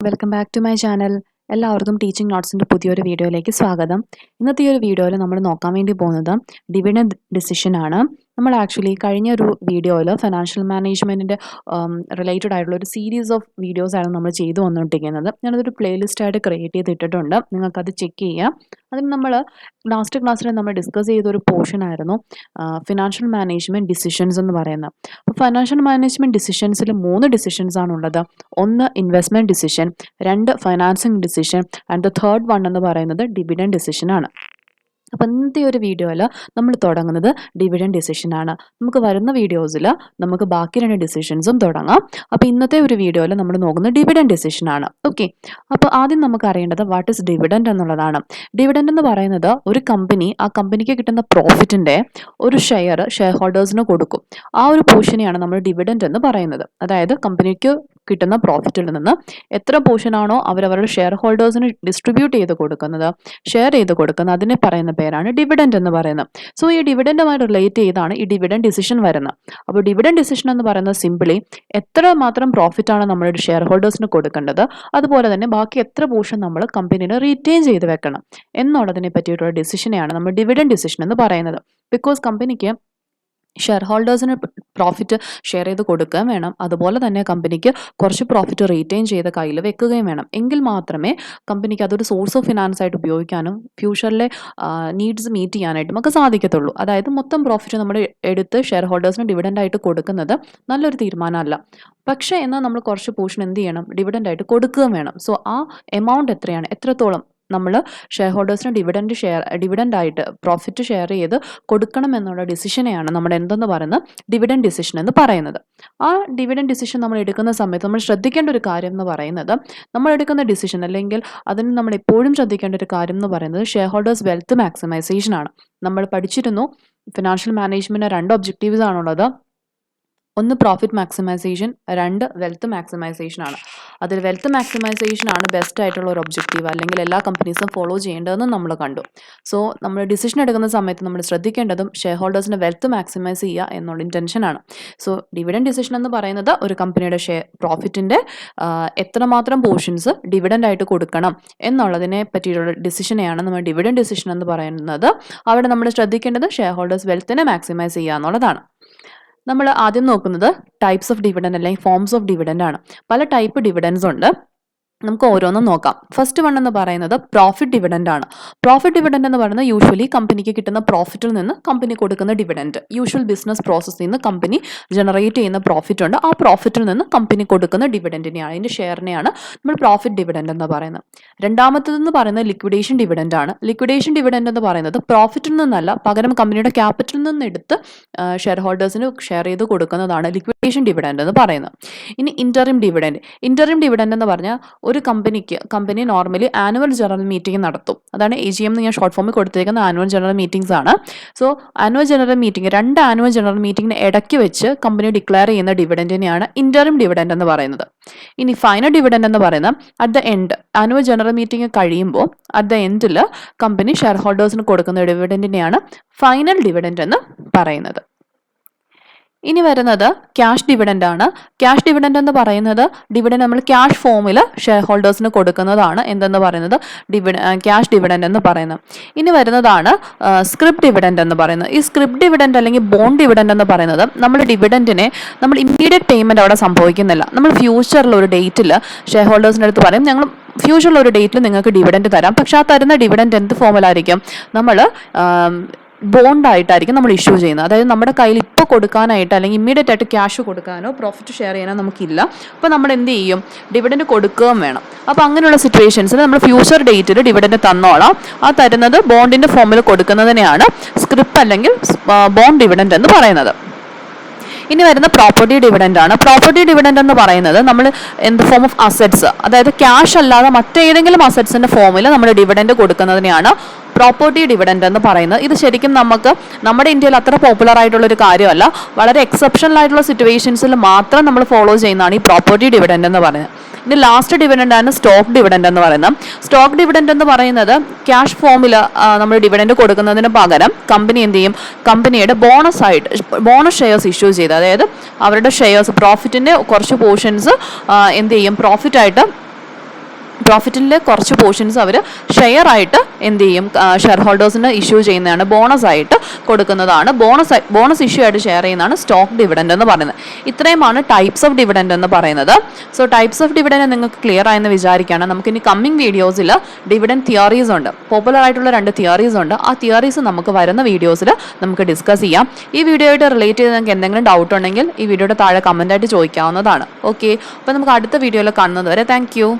Welcome back to my channel. എല്ലാവർക്കും teaching നോട്ട്സിൻ്റെ പുതിയൊരു വീഡിയോയിലേക്ക് സ്വാഗതം. ഇന്നത്തെ ഈ ഒരു വീഡിയോയിൽ നമ്മൾ നോക്കാൻ വേണ്ടി പോകുന്നത് ഡിവിഡൻഡ് ഡിസിഷൻ ആണ്. നമ്മൾ ആക്ച്വലി കഴിഞ്ഞ ഒരു വീഡിയോയിൽ ഫിനാൻഷ്യൽ മാനേജ്മെൻറ്റിൻ്റെ റിലേറ്റഡ് ആയിട്ടുള്ള ഒരു സീരീസ് ഓഫ് വീഡിയോസാണ് നമ്മൾ ചെയ്തു വന്നുകൊണ്ടിരിക്കുന്നത്. ഞാനതൊരു പ്ലേലിസ്റ്റായിട്ട് ക്രിയേറ്റ് ചെയ്തിട്ടിട്ടുണ്ട്, നിങ്ങൾക്കത് ചെക്ക് ചെയ്യാം. അതിന് നമ്മൾ ലാസ്റ്റ് ക്ലാസ്സിൽ നമ്മൾ ഡിസ്കസ് ചെയ്തൊരു പോർഷൻ ആയിരുന്നു ഫിനാൻഷ്യൽ മാനേജ്മെൻറ്റ് ഡിസിഷൻസ് എന്ന് പറയുന്നത്. അപ്പോൾ ഫിനാൻഷ്യൽ മാനേജ്മെൻറ്റ് ഡിസിഷൻസിൽ 3 ഡിസിഷൻസ് ആണുള്ളത്. ഒന്ന് investment decision, 2 financing decision and the third one എന്ന് പറയുന്നത് ഡിവിഡൻഡ് ഡിസിഷൻ ആണ്. അപ്പോൾ ഇന്നത്തെ ഒരു വീഡിയോയിൽ നമ്മൾ തുടങ്ങുന്നത് ഡിവിഡൻഡ് ഡിസിഷനാണ്. നമുക്ക് വരുന്ന വീഡിയോസിൽ നമുക്ക് ബാക്കി 2 ഡിസിഷൻസും തുടങ്ങാം. അപ്പോൾ ഇന്നത്തെ ഒരു വീഡിയോയിൽ നമ്മൾ നോക്കുന്നത് ഡിവിഡൻഡ് ഡിസിഷനാണ്. ഓക്കെ, അപ്പോൾ ആദ്യം നമുക്ക് അറിയേണ്ടത് വാട്ട് ഇസ് ഡിവിഡൻഡ് എന്നുള്ളതാണ്. ഡിവിഡൻഡ് എന്ന് പറയുന്നത് ഒരു കമ്പനി ആ കമ്പനിക്ക് കിട്ടുന്ന പ്രോഫിറ്റിൻ്റെ ഒരു ഷെയർ ഹോൾഡേഴ്സിന് കൊടുക്കും. ആ ഒരു പോർഷനെയാണ് നമ്മൾ ഡിവിഡൻഡ് എന്ന് പറയുന്നത്. അതായത് കമ്പനിക്ക് കിട്ടുന്ന പ്രോഫിറ്റിൽ നിന്ന് എത്ര പോർഷനാണോ അവരവരുടെ ഷെയർ ഹോൾഡേഴ്സിന് ഡിസ്ട്രിബ്യൂട്ട് ചെയ്ത് കൊടുക്കുന്നത്, ഷെയർ ചെയ്ത് കൊടുക്കുന്നത്, അതിനെ പറയുന്ന പേരാണ് ഡിവിഡൻഡ് എന്ന് പറയുന്നത്. സോ ഈ ഡിവിഡൻഡുമായി റിലേറ്റ് ചെയ്താണ് ഈ ഡിവിഡൻഡ് ഡിസിഷൻ വരുന്നത്. അപ്പോൾ ഡിവിഡൻഡ് ഡിസിഷൻ എന്ന് പറയുന്നത് സിംപിളി എത്ര മാത്രം പ്രോഫിറ്റാണ് നമ്മളുടെ ഷെയർ ഹോൾഡേഴ്സിന് കൊടുക്കേണ്ടത്, അതുപോലെ തന്നെ ബാക്കി എത്ര പോർഷൻ നമ്മൾ കമ്പനിയിൽ റീറ്റെയിൻ ചെയ്ത് വെക്കണം എന്നുള്ളതിനെ പറ്റിയിട്ടുള്ള ഡിസിഷനെയാണ് നമ്മൾ ഡിവിഡൻഡ് ഡിസിഷൻ എന്ന് പറയുന്നത്. ബിക്കോസ് കമ്പനിക്ക് ഷെയർ ഹോൾഡേഴ്സിന് പ്രോഫിറ്റ് ഷെയർ ചെയ്ത് കൊടുക്കുകയും വേണം, അതുപോലെ തന്നെ കമ്പനിക്ക് കുറച്ച് പ്രോഫിറ്റ് റീറ്റെയിൻ ചെയ്ത് കയ്യിൽ വെക്കുകയും വേണം. എങ്കിൽ മാത്രമേ കമ്പനിക്ക് അതൊരു സോഴ്സ് ഓഫ് ഫിനാൻസ് ആയിട്ട് ഉപയോഗിക്കാനും ഫ്യൂച്ചറിലെ നീഡ്സ് മീറ്റ് ചെയ്യാനായിട്ടും ഒക്കെ സാധിക്കത്തുള്ളൂ. അതായത് മൊത്തം പ്രോഫിറ്റ് നമ്മൾ എടുത്ത് ഷെയർ ഹോൾഡേഴ്സിന് ഡിവിഡൻഡ് ആയിട്ട് കൊടുക്കുന്നത് നല്ലൊരു തീരുമാനമല്ല. പക്ഷേ എന്നാൽ നമ്മൾ കുറച്ച് പോർഷൻ എന്ത് ചെയ്യണം, ഡിവിഡൻഡ് ആയിട്ട് കൊടുക്കുകയും വേണം. സോ ആ എമൗണ്ട് എത്രയാണ്, എത്രത്തോളം നമ്മൾ ഷെയർ ഹോൾഡേഴ്സിന് ഡിവിഡൻഡ് ആയിട്ട് പ്രോഫിറ്റ് ഷെയർ ചെയ്ത് കൊടുക്കണം എന്നുള്ള ഡിസിഷനെയാണ് നമ്മൾ എന്തെന്ന് പറയുന്നത് ഡിവിഡൻഡ് ഡിസിഷൻ എന്ന് പറയുന്നത്. ആ ഡിവിഡൻഡ് ഡിസിഷൻ നമ്മൾ എടുക്കുന്ന സമയത്ത് നമ്മൾ ശ്രദ്ധിക്കേണ്ട ഒരു കാര്യം എന്ന് പറയുന്നത്, നമ്മൾ എടുക്കുന്ന ഡിസിഷൻ അല്ലെങ്കിൽ അതിന് നമ്മൾ എപ്പോഴും ശ്രദ്ധിക്കേണ്ട ഒരു കാര്യം എന്ന് പറയുന്നത് ഷെയർ ഹോൾഡേഴ്സ് വെൽത്ത് മാക്സിമൈസേഷൻ ആണ്. നമ്മൾ പഠിച്ചിരുന്നു ഫിനാൻഷ്യൽ മാനേജ്മെൻറ്റിന് 2 ഒബ്ജക്റ്റീവ്സ് ആണുള്ളത്. ഒന്ന് പ്രോഫിറ്റ് മാക്സിമൈസേഷൻ, 2 വെൽത്ത് മാക്സിമൈസേഷൻ ആണ്. അതിൽ വെൽത്ത് മാക്സിമൈസേഷൻ ആണ് ബെസ്റ്റ് ആയിട്ടുള്ള ഒരു ഒബ്ജക്റ്റീവ്, അല്ലെങ്കിൽ എല്ലാ കമ്പനീസും ഫോളോ ചെയ്യേണ്ടതെന്ന് നമ്മൾ കണ്ടു. സോ നമ്മൾ ഡിസിഷൻ എടുക്കുന്ന സമയത്ത് നമ്മൾ ശ്രദ്ധിക്കേണ്ടതും ഷെയർ ഹോൾഡേഴ്സിന് വെൽത്ത് മാക്സിമൈസ് ചെയ്യുക എന്നുള്ള ഇൻറ്റൻഷനാണ്. സോ ഡിവിഡൻഡ് ഡിസിഷൻ എന്ന് പറയുന്നത് ഒരു കമ്പനിയുടെ പ്രോഫിറ്റിൻ്റെ എത്രമാത്രം പോർഷൻസ് ഡിവിഡൻഡ് ആയിട്ട് കൊടുക്കണം എന്നുള്ളതിനെ പറ്റിയിട്ടുള്ള ഡിസിഷനെയാണ് നമ്മൾ ഡിവിഡൻഡ് ഡിസിഷൻ എന്ന് പറയുന്നത്. അവിടെ നമ്മൾ ശ്രദ്ധിക്കേണ്ടത് ഷെയർ ഹോൾഡേഴ്സ് വെൽത്തിനെ മാക്സിമൈസ് ചെയ്യുക എന്നുള്ളതാണ്. നമ്മൾ ആദ്യം നോക്കുന്നത് ടൈപ്സ് ഓഫ് ഡിവിഡൻഡ് അല്ലെങ്കിൽ ഫോംസ് ഓഫ് ഡിവിഡൻഡ് ആണ്. പല ടൈപ്പ് ഡിവിഡൻഡ്സ് ഉണ്ട്, നമുക്ക് ഓരോന്നും നോക്കാം. ഫസ്റ്റ് വൺ എന്ന് പറയുന്നത് പ്രോഫിറ്റ് ഡിവിഡൻഡ് ആണ്. പ്രോഫിറ്റ് ഡിവിഡൻഡ് എന്ന് പറയുന്നത് യൂഷ്വലി കമ്പനിക്ക് കിട്ടുന്ന പ്രോഫിറ്റിൽ നിന്ന് കമ്പനി കൊടുക്കുന്ന ഡിവിഡൻഡ്. യൂഷ്വൽ ബിസിനസ് പ്രോസസ്സിൽ നിന്ന് കമ്പനി ജനറേറ്റ് ചെയ്യുന്ന പ്രോഫിറ്റ് ഉണ്ട്, ആ പ്രോഫിറ്റിൽ നിന്ന് കമ്പനി കൊടുക്കുന്ന ഡിവിഡൻഡിനെയാണ്, അതിൻ്റെ ഷെയറിനെയാണ് നമ്മൾ പ്രോഫിറ്റ് ഡിവിഡൻഡ് എന്ന് പറയുന്നത്. രണ്ടാമത്തേതെന്ന് പറയുന്നത് ലിക്വിഡേഷൻ ഡിവിഡൻഡ് ആണ്. ലിക്വിഡേഷൻ ഡിവിഡൻഡ് എന്ന് പറയുന്നത് പ്രോഫിറ്റിൽ നിന്നല്ല, പകരം കമ്പനിയുടെ ക്യാപിറ്റലിൽ നിന്ന് എടുത്ത് ഷെയർ ഹോൾഡേഴ്സിന് ഷെയർ ചെയ്ത് കൊടുക്കുന്നതാണ് ലിക്വിഡേഷൻ ഡിവിഡൻഡ് എന്ന് പറയുന്നത്. ഇനി ഇൻറ്ററിം ഡിവിഡൻഡ്. ഇൻറ്ററിം ഡിവിഡൻഡ് എന്ന് പറഞ്ഞാൽ ഒരു company normally annual general meeting നടത്തും. അതാണ് AGM എന്ന് ഞാൻ ഷോർട്ട് ഫോമിൽ കൊടുത്തിരിക്കുന്ന ആനുവൽ ജനറൽ മീറ്റിംഗ്സ് ആണ്. So annual general meeting, 2 annual general മീറ്റിംഗിന് ഇടയ്ക്ക് വെച്ച് കമ്പനി ഡിക്ലെയർ ചെയ്യുന്ന ഡിവിഡൻഡിനെയാണ് ഇൻറ്ററിം ഡിവിഡൻഡ് എന്ന് പറയുന്നത്. ഇനി ഫൈനൽ ഡിവിഡൻഡ് എന്ന് പറയുന്നത് at the end, annual general meeting കഴിയുമ്പോൾ അറ്റ് ദ എൻഡിൽ കമ്പനി ഷെയർ ഹോൾഡേഴ്സിന് കൊടുക്കുന്ന ഡിവിഡൻഡിനെയാണ് ഫൈനൽ ഡിവിഡൻഡ് എന്ന് പറയുന്നത്. ഇനി വരുന്നത് ക്യാഷ് ഡിവിഡൻഡ് ആണ്. ക്യാഷ് ഡിവിഡൻഡ് എന്ന് പറയുന്നത് ഡിവിഡൻഡ് നമ്മൾ ക്യാഷ് ഫോമിൽ ഷെയർ ഹോൾഡേഴ്സിന് കൊടുക്കുന്നതാണ് എന്തെന്ന് പറയുന്നത് ക്യാഷ് ഡിവിഡൻഡ് എന്ന് പറയുന്നത്. ഇനി വരുന്നതാണ് സ്ക്രിപ്റ്റ് ഡിവിഡൻഡ് എന്ന് പറയുന്നത്. ഈ സ്ക്രിപ്റ്റ് ഡിവിഡൻഡ് അല്ലെങ്കിൽ ബോണ്ട് ഡിവിഡൻഡ് എന്ന് പറയുന്നത് നമ്മൾ ഡിവിഡൻഡിനെ നമ്മൾ ഇമ്മീഡിയറ്റ് പേയ്മെൻറ്റ് അവിടെ സംഭവിക്കുന്നില്ല. നമ്മൾ ഫ്യൂച്ചറിൽ ഒരു ഡേറ്റിൽ ഷെയർ ഹോൾഡേഴ്സിൻ്റെ അടുത്ത് പറയും ഞങ്ങൾ ഫ്യൂച്ചറിൽ ഒരു ഡേറ്റിൽ നിങ്ങൾക്ക് ഡിവിഡൻഡ് തരാം, പക്ഷേ ആ തരുന്ന ഡിവിഡൻഡ് എന്ത് ഫോമിലായിരിക്കും, നമ്മൾ ബോണ്ടായിട്ടായിരിക്കും നമ്മൾ ഇഷ്യൂ ചെയ്യുന്നത്. അതായത് നമ്മുടെ കയ്യിൽ ഇപ്പോൾ കൊടുക്കാനായിട്ട് അല്ലെങ്കിൽ ഇമ്മീഡിയറ്റ് ആയിട്ട് ക്യാഷ് കൊടുക്കാനോ പ്രോഫിറ്റ് ഷെയർ ചെയ്യാനോ നമുക്കില്ല. അപ്പോൾ നമ്മൾ എന്ത് ചെയ്യും, ഡിവിഡൻഡ് കൊടുക്കുകയും വേണം. അപ്പോൾ അങ്ങനെയുള്ള സിറ്റുവേഷൻസിൽ നമ്മൾ ഫ്യൂച്ചർ ഡേറ്റിൽ ഡിവിഡൻഡ് തന്നോളാം. ആ തരുന്നത് ബോണ്ടിൻ്റെ ഫോമിൽ കൊടുക്കുന്നതിനെയാണ് സ്ക്രിപ്പ് അല്ലെങ്കിൽ ബോണ്ട് ഡിവിഡൻഡ് എന്ന് പറയുന്നത്. ഇനി വരുന്ന പ്രോപ്പർട്ടി ഡിവിഡൻഡ് ആണ്. പ്രോപ്പർട്ടി ഡിവിഡൻഡ് എന്ന് പറയുന്നത് നമ്മൾ in the form of assets, അതായത് ക്യാഷ് അല്ലാതെ മറ്റേതെങ്കിലും അസറ്റ്സിൻ്റെ ഫോമിൽ നമ്മൾ ഡിവിഡൻഡ് കൊടുക്കുന്നതിനെയാണ് പ്രോപ്പർട്ടി ഡിവിഡൻഡ് എന്ന് പറയുന്നത്. ഇത് ശരിക്കും നമ്മുടെ ഇന്ത്യയിൽ അത്ര പോപ്പുലർ ആയിട്ടുള്ളൊരു കാര്യമല്ല, വളരെ എക്സെപ്ഷണൽ ആയിട്ടുള്ള സിറ്റുവേഷൻസിൽ മാത്രം നമ്മൾ ഫോളോ ചെയ്യുന്നതാണ് ഈ പ്രോപ്പർട്ടി ഡിവിഡൻഡ് എന്ന് പറയുന്നത്. ഇനി ലാസ്റ്റ് ഡിവിഡൻഡ് ആണ് സ്റ്റോക്ക് ഡിവിഡൻഡ് എന്ന് പറയുന്നത്. സ്റ്റോക്ക് ഡിവിഡൻഡ് എന്ന് പറയുന്നത് ക്യാഷ് ഫോമിൽ നമ്മൾ ഡിവിഡൻഡ് കൊടുക്കുന്നതിന് പകരം കമ്പനി എന്ത് ചെയ്യും, കമ്പനിയുടെ ബോണസ് ഷെയർസ് ഇഷ്യൂ ചെയ്ത്, അതായത് അവരുടെ ഷെയർസ് പ്രോഫിറ്റിൻ്റെ കുറച്ച് പോർഷൻസ് എന്ത് ചെയ്യും, പ്രോഫിറ്റായിട്ട് പ്രോഫിറ്റിൻ്റെ കുറച്ച് പോർഷൻസ് അവർ ഷെയർ ആയിട്ട് എന്ത് ചെയ്യും, ഷെയർ ഹോൾഡേഴ്സിന് ഇഷ്യൂ ചെയ്യുന്നതാണ്, ബോണസ് ആയിട്ട് കൊടുക്കുന്നതാണ്. ബോണസ് ഇഷ്യൂ ആയിട്ട് ഷെയർ ചെയ്യുന്നതാണ് സ്റ്റോക്ക് ഡിവിഡൻഡ് എന്ന് പറയുന്നത്. ഇത്രയുമാണ് ടൈപ്സ് ഓഫ് ഡിവിഡൻഡ് എന്ന് പറയുന്നത്. സോ ടൈപ്സ് ഓഫ് ഡിവിഡൻഡ് നിങ്ങൾക്ക് ക്ലിയർ ആയെന്ന് വിചാരിക്കുകയാണ്. നമുക്കിനി കമ്മിങ് വീഡിയോസിൽ ഡിവിഡൻഡ് തിയറീസ് ഉണ്ട്, പോപ്പുലർ ആയിട്ടുള്ള 2 തിയറീസ് ഉണ്ട്. ആ തിയറീസ് നമുക്ക് വരുന്ന വീഡിയോസിൽ നമുക്ക് ഡിസ്കസ് ചെയ്യാം. ഈ വീഡിയോ ആയിട്ട് റിലേറ്റ് ചെയ്ത് നിങ്ങൾക്ക് എന്തെങ്കിലും ഡൗട്ട് ഉണ്ടെങ്കിൽ ഈ വീഡിയോയുടെ താഴെ കമൻ്റ് ആയിട്ട് ചോദിക്കാവുന്നതാണ്. ഓക്കെ, അപ്പോൾ നമുക്ക് അടുത്ത വീഡിയോയിൽ കാണുന്നത് വരെ താങ്ക് യു.